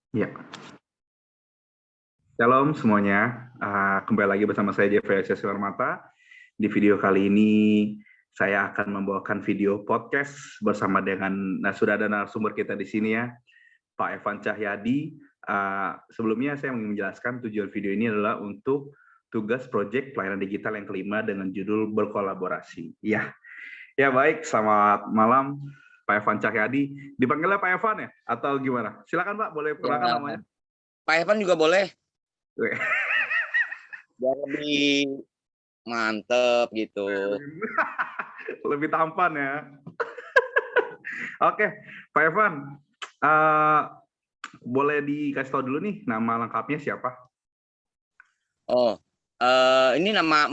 Ya, shalom semuanya. Kembali lagi bersama saya Jeffrey Simarmata. Di video kali ini saya akan membawakan video podcast bersama dengan sudah ada narasumber kita di sini ya, Pak Evan Cahyadi. Sebelumnya saya ingin menjelaskan tujuan video ini adalah untuk tugas proyek pelayanan digital yang kelima dengan judul berkolaborasi. Ya, baik. Selamat malam Pak Evan Cahyadi. Dipanggilnya Pak Evan ya? Atau gimana? Silakan Pak, boleh perkenalkan Ya, namanya. Pak Evan juga boleh, biar lebih mantep gitu. Lebih tampan ya. Oke, Pak Evan, boleh dikasih tahu dulu nih nama lengkapnya siapa? Oh, ini nama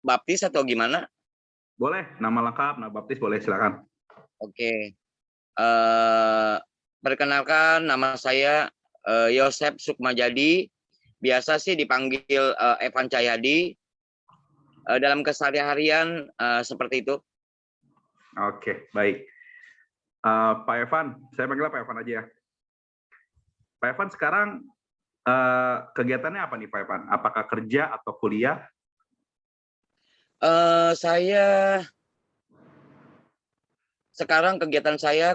baptis atau gimana? Boleh, nama lengkap, nama baptis boleh, silakan. Oke, perkenalkan nama saya Yosep Sukmajadi, biasa sih dipanggil Evan Cahyadi. Dalam keseharian seperti itu. Oke, baik. Pak Evan, saya panggil Pak Evan aja ya. Pak Evan sekarang kegiatannya apa nih Pak Evan? Apakah kerja atau kuliah? Saya sekarang kegiatan saya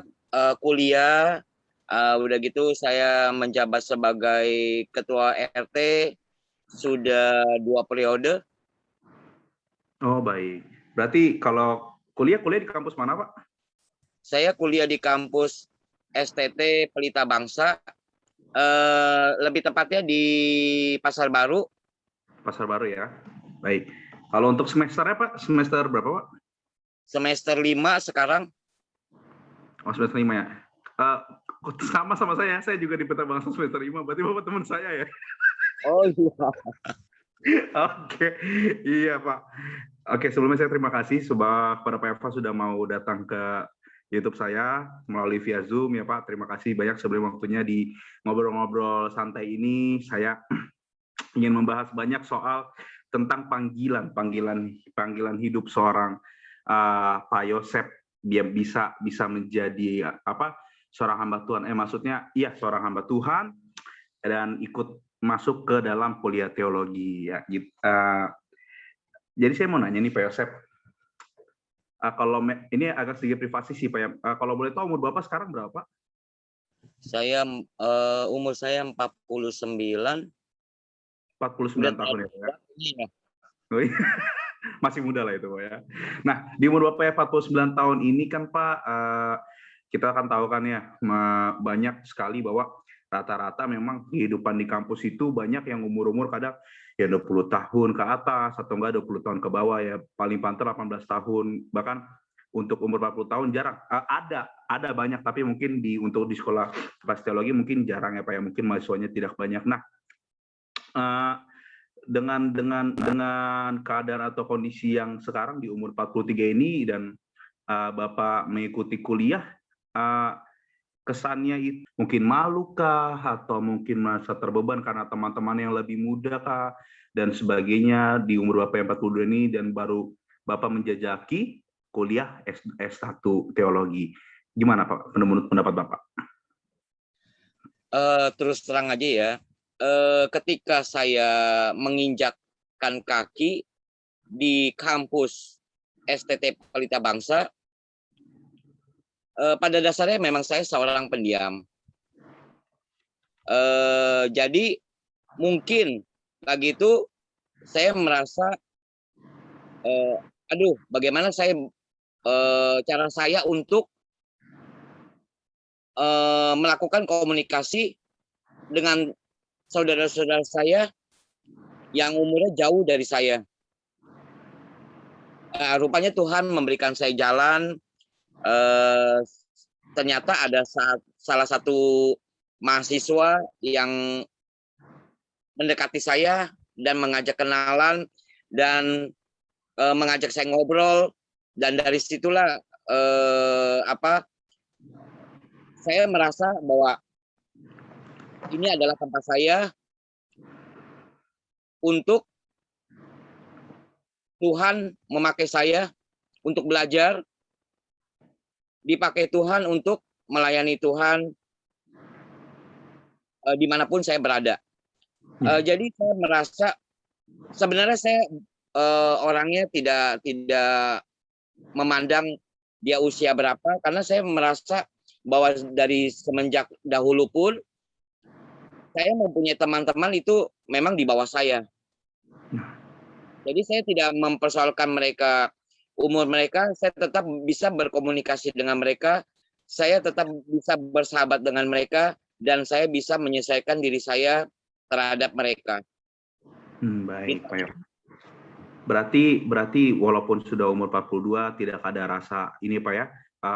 kuliah, udah gitu saya menjabat sebagai ketua RT sudah 2 periode. Oh baik. Berarti kalau kuliah di kampus mana Pak? Saya kuliah di kampus STT Pelita Bangsa, lebih tepatnya di Pasar Baru. Pasar Baru ya. Baik. Kalau untuk semesternya Pak, semester berapa Pak? Semester 5 sekarang. Oh, semester 5 ya. Sama saya juga di Pelita Bangsa semester 5, berarti Bapak teman saya ya? Oh iya. Oke, iya Pak. Oke, sebelumnya saya terima kasih kepada Pak Eva sudah mau datang ke YouTube saya melalui via Zoom ya Pak. Terima kasih banyak sebelum waktunya di ngobrol-ngobrol santai ini. Saya ingin membahas banyak soal tentang panggilan hidup seorang Pak Yosep, dia bisa menjadi seorang hamba Tuhan. Maksudnya iya seorang hamba Tuhan dan ikut masuk ke dalam kuliah teologi ya. Jadi saya mau nanya nih Pak Yosep, kalau ini agak sedikit privasi sih Pak. Kalau boleh tahu umur Bapak sekarang berapa? Saya umur saya 49. 49 tahun ya Pak ya? Iya. Masih muda lah itu Pak ya. Nah, di umur Bapak ya 49 tahun ini kan Pak, kita akan tahu kan ya, banyak sekali bahwa rata-rata memang kehidupan di kampus itu banyak yang umur-umur kadang ya 20 tahun ke atas atau enggak 20 tahun ke bawah ya, paling pantas 18 tahun, bahkan untuk umur 40 tahun jarang. Ada banyak, tapi mungkin untuk di sekolah kelas teologi mungkin jarang ya Pak ya, mungkin mahasiswanya tidak banyak. Nah, dengan keadaan atau kondisi yang sekarang di umur 43 ini dan Bapak mengikuti kuliah, kesannya itu mungkin malu kah atau mungkin merasa terbeban karena teman-teman yang lebih muda kah dan sebagainya di umur Bapak yang 42 ini dan baru Bapak menjajaki kuliah S1 teologi. Gimana Pak menurut pendapat Bapak? Terus terang aja ya, ketika saya menginjakkan kaki di kampus STT Pelita Bangsa, pada dasarnya memang saya seorang pendiam. Jadi mungkin lagi itu saya merasa, aduh, bagaimana cara saya untuk melakukan komunikasi dengan saudara-saudara saya yang umurnya jauh dari saya. Rupanya Tuhan memberikan saya jalan. Ternyata ada salah satu mahasiswa yang mendekati saya dan mengajak kenalan dan mengajak saya ngobrol, dan dari situlah saya merasa bahwa ini adalah tempat saya untuk Tuhan memakai saya untuk belajar, dipakai Tuhan untuk melayani Tuhan dimanapun saya berada. Ya. Jadi saya merasa sebenarnya saya orangnya tidak memandang dia usia berapa, karena saya merasa bahwa dari semenjak dahulu pun saya mempunyai teman-teman itu memang di bawah saya. Jadi saya tidak mempersoalkan mereka umur mereka, saya tetap bisa berkomunikasi dengan mereka, saya tetap bisa bersahabat dengan mereka, dan saya bisa menyesuaikan diri saya terhadap mereka. Baik, Pak Yo. Berarti walaupun sudah umur 42 tidak ada rasa ini, Pak ya.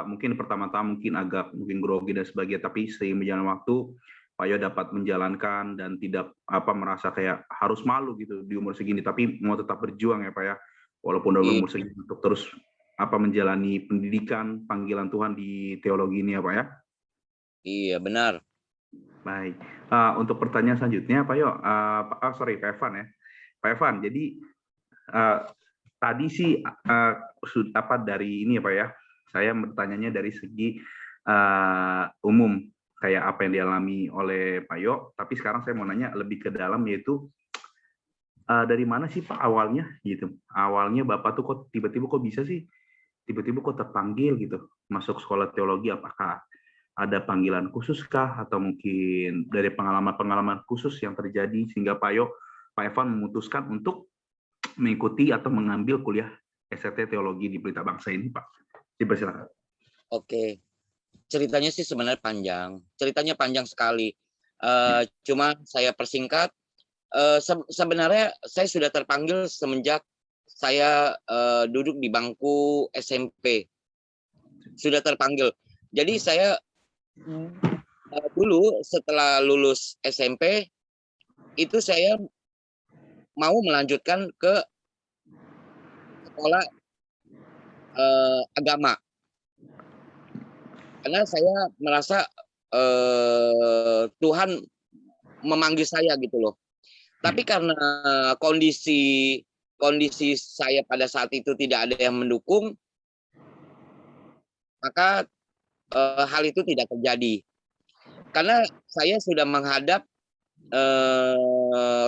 Mungkin pertama-tama mungkin agak grogi dan sebagainya, tapi seiring berjalan waktu Pak Yo dapat menjalankan dan tidak merasa kayak harus malu gitu di umur segini, tapi mau tetap berjuang ya Pak ya, walaupun udah umur segini untuk terus menjalani pendidikan panggilan Tuhan di teologi ini ya Pak ya. Iya benar. Baik, untuk pertanyaan selanjutnya Pak Yo, sorry Pak Evan ya, Pak Evan. Jadi tadi sih dari ini ya Pak ya, saya bertanyanya dari segi umum kayak apa yang dialami oleh Pak Yo, tapi sekarang saya mau nanya lebih ke dalam, yaitu dari mana sih Pak awalnya gitu? Awalnya Bapak tuh kok tiba-tiba kok bisa sih tiba-tiba kok terpanggil gitu masuk sekolah teologi? Apakah ada panggilan khusus kah, atau mungkin dari pengalaman-pengalaman khusus yang terjadi sehingga Pak Evan memutuskan untuk mengikuti atau mengambil kuliah SRT Teologi di Pelita Bangsa ini, Pak? Dipersilakan. Oke, ceritanya sih sebenarnya panjang. Ceritanya panjang sekali. Cuma saya persingkat. Sebenarnya saya sudah terpanggil semenjak saya duduk di bangku SMP. Sudah terpanggil. Jadi saya dulu setelah lulus SMP itu saya mau melanjutkan ke sekolah agama, karena saya merasa Tuhan memanggil saya gitu loh. Tapi karena kondisi saya pada saat itu tidak ada yang mendukung, maka hal itu tidak terjadi. Karena saya sudah menghadap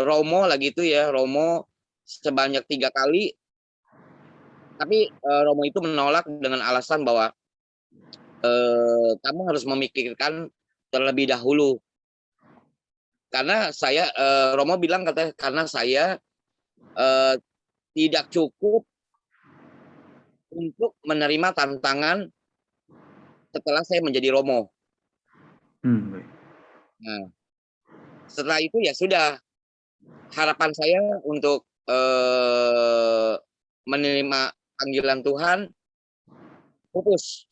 Romo lagi itu ya, Romo sebanyak 3 kali, tapi Romo itu menolak dengan alasan bahwa kamu harus memikirkan terlebih dahulu. Karena saya Romo bilang katanya karena saya tidak cukup untuk menerima tantangan setelah saya menjadi Romo. Nah, setelah itu ya sudah, harapan saya untuk menerima panggilan Tuhan pupus.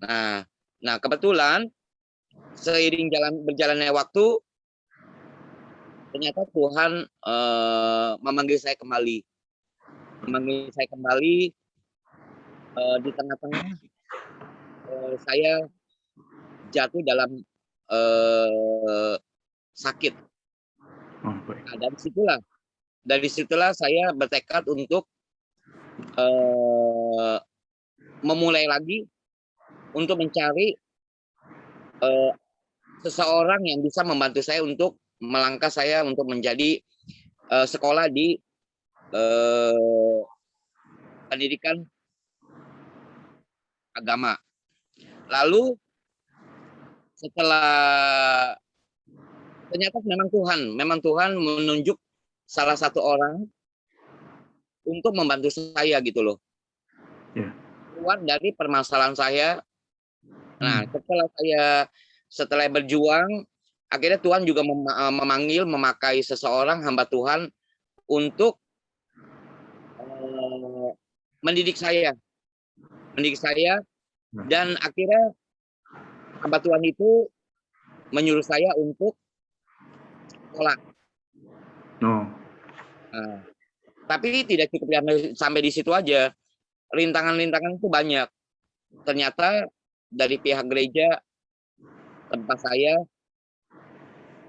Nah kebetulan seiring berjalannya waktu, ternyata Tuhan memanggil saya kembali. Di tengah-tengah saya jatuh dalam sakit. Nah, dari situlah saya bertekad untuk memulai lagi untuk mencari seseorang yang bisa membantu saya untuk melangkah saya untuk menjadi sekolah di pendidikan agama. Lalu setelah ternyata memang Tuhan menunjuk salah satu orang untuk membantu saya gitu loh. Keluar dari permasalahan saya. Nah, setelah berjuang, akhirnya Tuhan juga memakai seseorang hamba Tuhan untuk mendidik saya, dan akhirnya hamba Tuhan itu menyuruh saya untuk sekolah. Nah, tapi tidak cukup sampai di situ aja. Rintangan-rintangan itu banyak. Ternyata dari pihak gereja tempat saya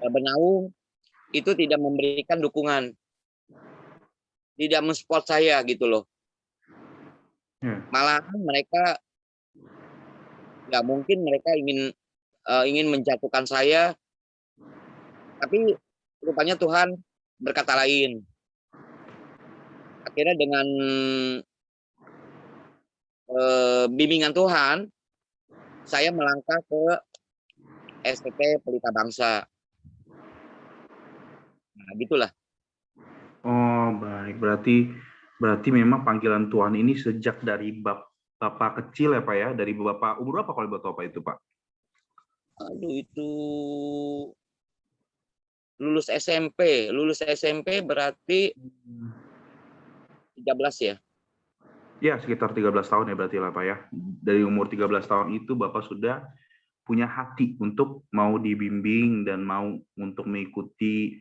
bernaung itu tidak memberikan dukungan, tidak mensupport saya gitu loh. Malahan mereka nggak mungkin mereka ingin ingin menjatuhkan saya, tapi rupanya Tuhan berkata lain. Akhirnya dengan bimbingan Tuhan, saya melangkah ke STT Pelita Bangsa. Nah, gitulah. Oh, baik. Berarti memang panggilan Tuhan ini sejak dari Bapak kecil ya, Pak ya? Dari Bapak umur berapa kalau boleh tahu Pak itu, Pak? Aduh, itu lulus SMP berarti 13 ya. Ya, sekitar 13 tahun ya berarti lah, Pak ya. Dari umur 13 tahun itu Bapak sudah punya hati untuk mau dibimbing dan mau untuk mengikuti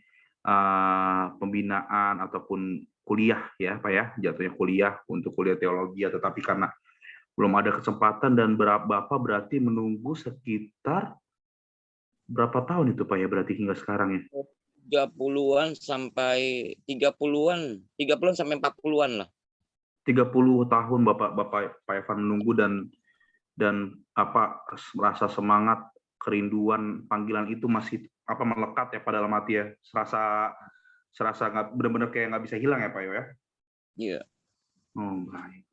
pembinaan ataupun kuliah ya, Pak ya. Jatuhnya kuliah untuk kuliah teologi, tetapi karena belum ada kesempatan dan Bapak berarti menunggu sekitar berapa tahun itu Pak ya berarti hingga sekarang ya? 30-an sampai 30-an sampai 40-an lah. 30 tahun Bapak Pak Evan menunggu dan apa merasa semangat, kerinduan, panggilan itu masih apa melekat ya pada dalam hati ya. Serasa nggak benar-benar kayak nggak bisa hilang ya Pak ya? Iya. Oh, baik.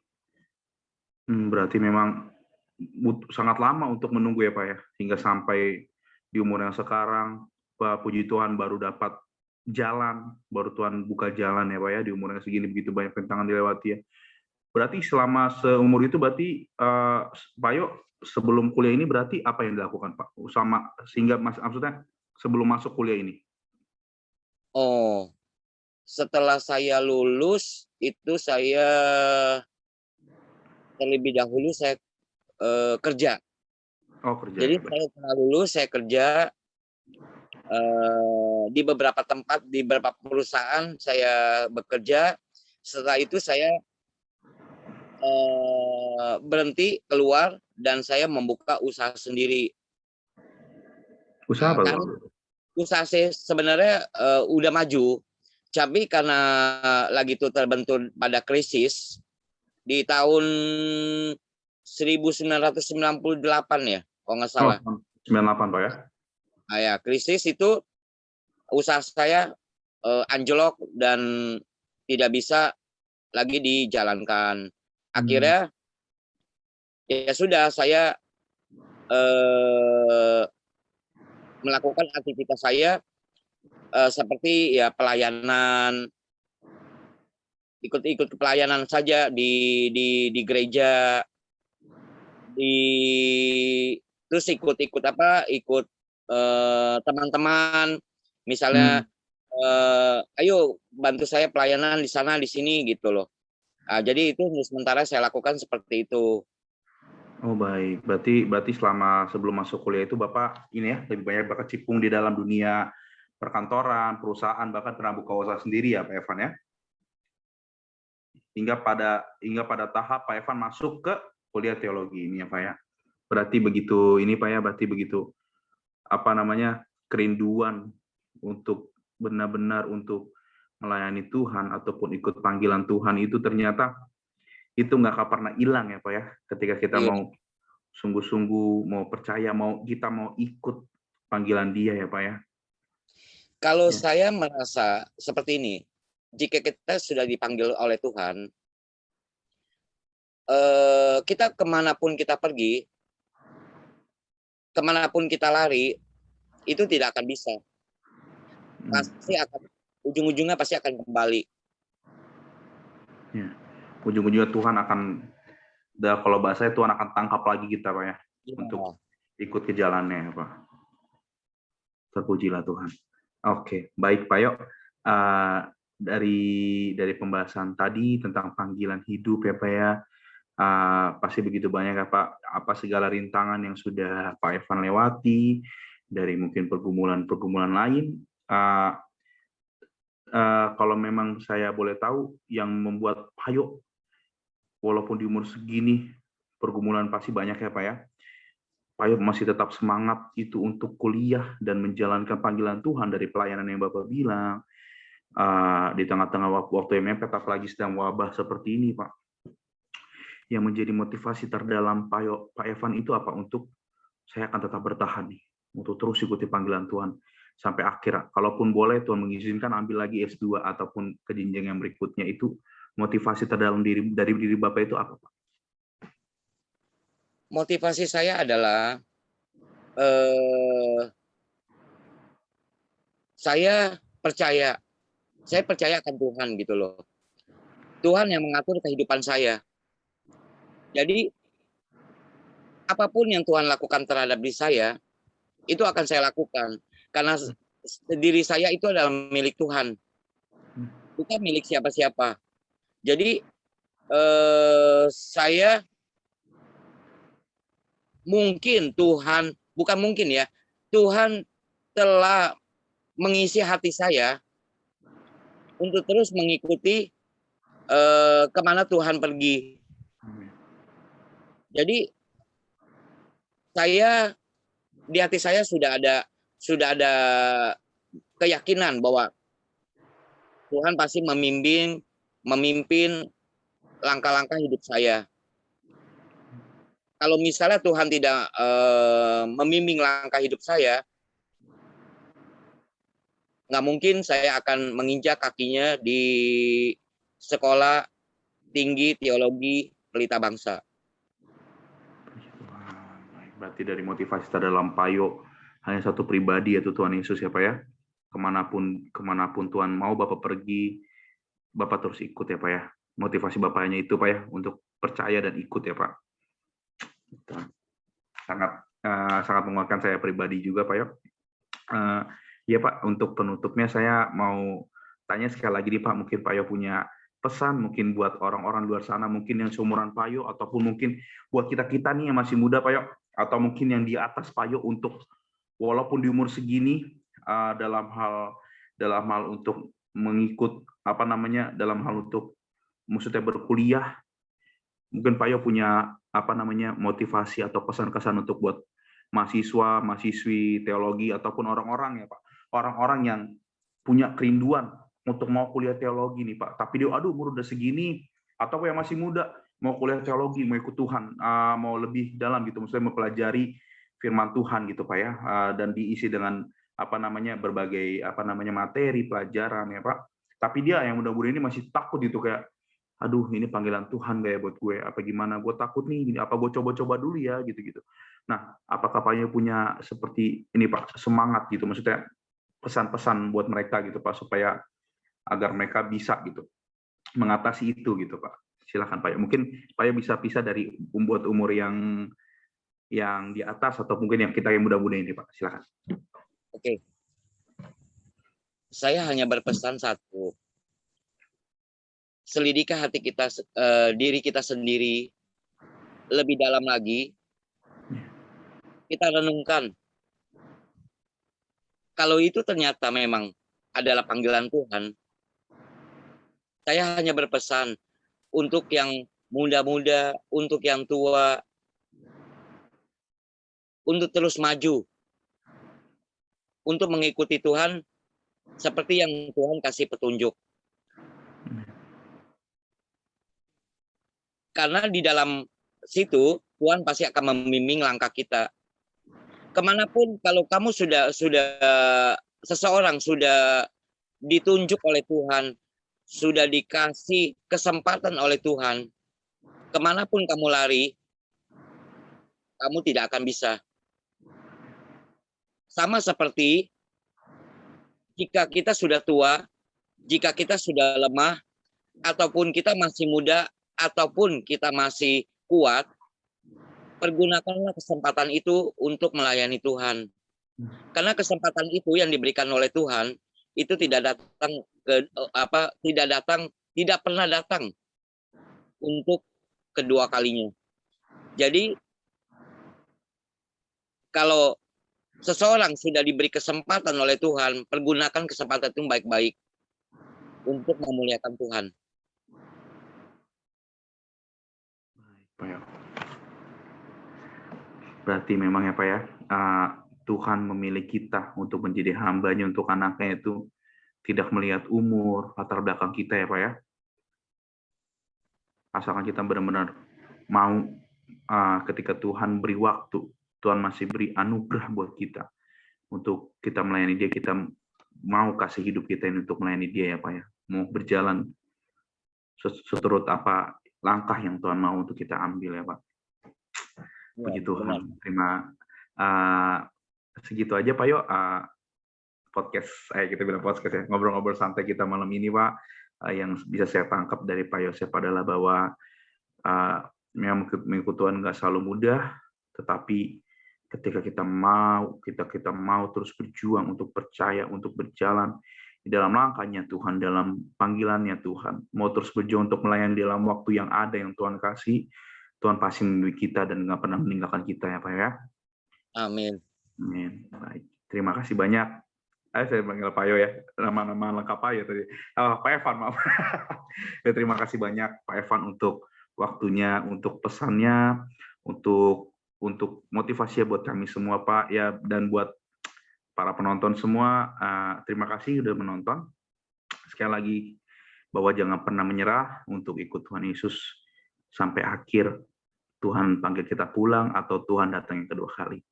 Berarti memang sangat lama untuk menunggu ya Pak ya, hingga sampai di umur yang sekarang, Pak puji Tuhan baru dapat jalan, baru Tuhan buka jalan ya Pak ya, di umur yang segini begitu banyak rintangan dilewati ya. Berarti selama seumur itu berarti Pak Yo sebelum kuliah ini berarti apa yang dilakukan Pak? Sehingga maksudnya sebelum masuk kuliah ini? Oh, setelah saya lulus itu saya terlebih dahulu saya kerja. Oh kerja Jadi ya. saya setelah lulus saya kerja di beberapa tempat, di beberapa perusahaan saya bekerja. Setelah itu saya berhenti keluar dan saya membuka usaha sendiri. Usaha apa Karena Pak? usaha saya sebenarnya udah maju, tapi karena lagi itu terbentur pada krisis di tahun 1998 ya, kalau nggak Oh salah. 98 Pak ya? Nah, ya, krisis itu usaha saya anjlok dan tidak bisa lagi dijalankan. Akhirnya ya sudah saya melakukan aktivitas saya seperti ya pelayanan, ikut pelayanan saja di gereja, terus ikut teman-teman, misalnya ayo bantu saya pelayanan di sana di sini gitu loh. Nah, jadi itu sementara saya lakukan seperti itu. Oh baik, berarti selama sebelum masuk kuliah itu Bapak ini ya lebih banyak berkecimpung di dalam dunia perkantoran, perusahaan, bahkan pernah buka usaha sendiri ya Pak Evan ya? Hingga pada tahap Pak Evan masuk ke kuliah teologi ini ya Pak ya. Berarti begitu ini Pak ya, berarti begitu apa namanya kerinduan untuk benar-benar untuk melayani Tuhan ataupun ikut panggilan Tuhan itu ternyata itu nggak pernah hilang ya Pak ya, ketika kita Iya. mau sungguh-sungguh mau percaya, kita mau ikut panggilan Dia ya Pak ya. Kalau Ya. saya merasa seperti ini, jika kita sudah dipanggil oleh Tuhan, kita kemanapun kita pergi, kemanapun kita lari, itu tidak akan bisa. Pasti akan ujung-ujungnya pasti akan kembali. Ya. Ujung-ujungnya Tuhan akan, kalau bahasanya Tuhan akan tangkap lagi kita Pak ya, untuk ikut ke jalannya Pak. Terpujilah Tuhan. Oke, baik Pak Yo. Dari pembahasan tadi tentang panggilan hidup ya Pak ya, pasti begitu banyak ya Pak, apa segala rintangan yang sudah Pak Evan lewati, dari mungkin pergumulan-pergumulan lain. Kalau memang saya boleh tahu, yang membuat Pak Yo, walaupun di umur segini, pergumulan pasti banyak ya Pak ya, Pak Yo masih tetap semangat itu untuk kuliah dan menjalankan panggilan Tuhan dari pelayanan yang Bapak bilang, di tengah-tengah waktu yang mepet, apalagi sedang wabah seperti ini Pak. Yang menjadi motivasi terdalam Pak Evan itu apa? Untuk saya akan tetap bertahan nih untuk terus ikuti panggilan Tuhan sampai akhir. Kalaupun boleh Tuhan mengizinkan ambil lagi S2 ataupun ke jenjang yang berikutnya, itu motivasi terdalam dari diri Bapak itu apa, Pak? Motivasi saya adalah eh, saya percaya akan Tuhan gitu loh. Tuhan yang mengatur kehidupan saya. Jadi apapun yang Tuhan lakukan terhadap diri saya, itu akan saya lakukan. Karena diri saya itu adalah milik Tuhan, bukan milik siapa-siapa. Jadi saya mungkin Tuhan, bukan mungkin ya, Tuhan telah mengisi hati saya untuk terus mengikuti kemana Tuhan pergi. Jadi saya di hati saya sudah ada keyakinan bahwa Tuhan pasti memimpin langkah-langkah hidup saya. Kalau misalnya Tuhan tidak membimbing langkah hidup saya, nggak mungkin saya akan menginjak kakinya di sekolah tinggi teologi Pelita Bangsa. Berarti dari motivasi terdalam Payo hanya satu pribadi, yaitu Tuhan Yesus ya Pak ya. Kemanapun Tuhan mau Bapak pergi, Bapak terus ikut ya Pak ya. Motivasi Bapaknya itu Pak ya, untuk percaya dan ikut ya Pak. Sangat menguatkan saya pribadi juga Pak ya. Ya Pak, untuk penutupnya saya mau tanya sekali lagi nih Pak, mungkin Pak Yo punya pesan mungkin buat orang-orang luar sana, mungkin yang seumuran Pak Yo, ataupun mungkin buat kita-kita nih yang masih muda Pak Yo, atau mungkin yang di atas Pak Yo, untuk walaupun di umur segini dalam hal untuk mengikut dalam hal untuk maksudnya berkuliah, mungkin Pak Yo punya motivasi atau pesan-kesan untuk buat mahasiswa, mahasiswi teologi, ataupun orang-orang ya Pak, orang-orang yang punya kerinduan untuk mau kuliah teologi nih Pak, tapi dia umur udah segini, atau yang masih muda mau kuliah teologi, mau ikut Tuhan, mau lebih dalam gitu, maksudnya mempelajari firman Tuhan gitu Pak ya, dan diisi dengan berbagai materi pelajaran ya Pak, tapi dia yang muda-muda ini masih takut gitu, kayak aduh ini panggilan Tuhan gak ya buat gue, apa gimana, gue takut nih, apa gue coba-coba dulu ya gitu-gitu. Nah, apakah Pak Yo punya seperti ini Pak, semangat gitu, maksudnya pesan-pesan buat mereka gitu Pak, supaya agar mereka bisa gitu mengatasi itu gitu Pak. Silakan Pak Yo. Mungkin Pak Yo bisa pisah dari buat umur yang di atas, atau mungkin yang kita yang muda-muda ini Pak. Silakan. Oke. Saya hanya berpesan satu. Selidiki hati kita, diri kita sendiri lebih dalam lagi. Kita renungkan. Kalau itu ternyata memang adalah panggilan Tuhan, saya hanya berpesan untuk yang muda-muda, untuk yang tua, untuk terus maju, untuk mengikuti Tuhan seperti yang Tuhan kasih petunjuk. Karena di dalam situ Tuhan pasti akan membimbing langkah kita. Kemanapun, kalau kamu sudah seseorang sudah ditunjuk oleh Tuhan, sudah dikasih kesempatan oleh Tuhan, kemanapun kamu lari, kamu tidak akan bisa. Sama seperti jika kita sudah tua, jika kita sudah lemah, ataupun kita masih muda, ataupun kita masih kuat, pergunakanlah kesempatan itu untuk melayani Tuhan. Karena kesempatan itu yang diberikan oleh Tuhan itu tidak pernah datang untuk kedua kalinya. Jadi kalau seseorang sudah diberi kesempatan oleh Tuhan, pergunakan kesempatan itu baik-baik untuk memuliakan Tuhan. Berarti memang ya Pak ya, Tuhan memilih kita untuk menjadi hambanya, untuk anaknya itu tidak melihat umur, latar belakang kita ya Pak ya. Asalkan kita benar-benar mau, ketika Tuhan beri waktu, Tuhan masih beri anugerah buat kita untuk kita melayani Dia. Kita mau kasih hidup kita ini untuk melayani Dia ya Pak ya. Mau berjalan seturut apa langkah yang Tuhan mau untuk kita ambil ya Pak. Puji Tuhan. Segitu aja Pak Yo. Podcast, kita bilang podcast ya, ngobrol-ngobrol santai kita malam ini Pak. Yang bisa saya tangkap dari Pak Yosef adalah bahwa memang mengikut Tuhan nggak selalu mudah, tetapi ketika kita mau terus berjuang untuk percaya, untuk berjalan di dalam langkahnya Tuhan, dalam panggilannya Tuhan, mau terus berjuang untuk melayani dalam waktu yang ada yang Tuhan kasih, Tuhan pasti membimbing kita dan nggak pernah meninggalkan kita ya Pak ya. Amin. Amin. Baik, terima kasih banyak. Saya panggil Pak Yo ya, nama-nama lengkap Pak Yo tadi. Pak Evan, maaf. Ya, terima kasih banyak Pak Evan untuk waktunya, untuk pesannya, untuk motivasi buat kami semua Pak ya, dan buat para penonton semua. Terima kasih sudah menonton. Sekali lagi bahwa jangan pernah menyerah untuk ikut Tuhan Yesus sampai akhir Tuhan panggil kita pulang atau Tuhan datang yang kedua kali.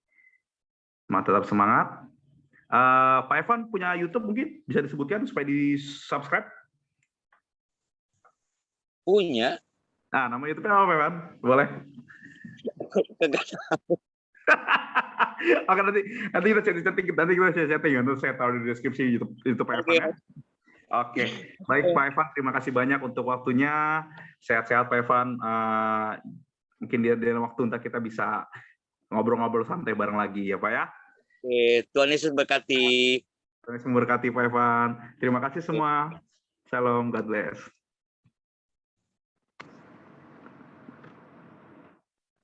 Tetap semangat. Pak Evan punya YouTube mungkin bisa disebutkan supaya di-subscribe? Punya. Nah, nama YouTube-nya apa, Pak Evan? Boleh? Oke, nanti kita setting, nanti saya taruh di deskripsi YouTube Pak Evan ya. Oke, baik Pak Evan, terima kasih banyak untuk waktunya. Sehat-sehat Pak Evan. Mungkin di waktu entah kita bisa ngobrol-ngobrol santai bareng lagi ya Pak ya. Tuhan Yesus berkati. Tuhan Yesus memberkati Pak Evan. Terima kasih semua. Shalom, God bless.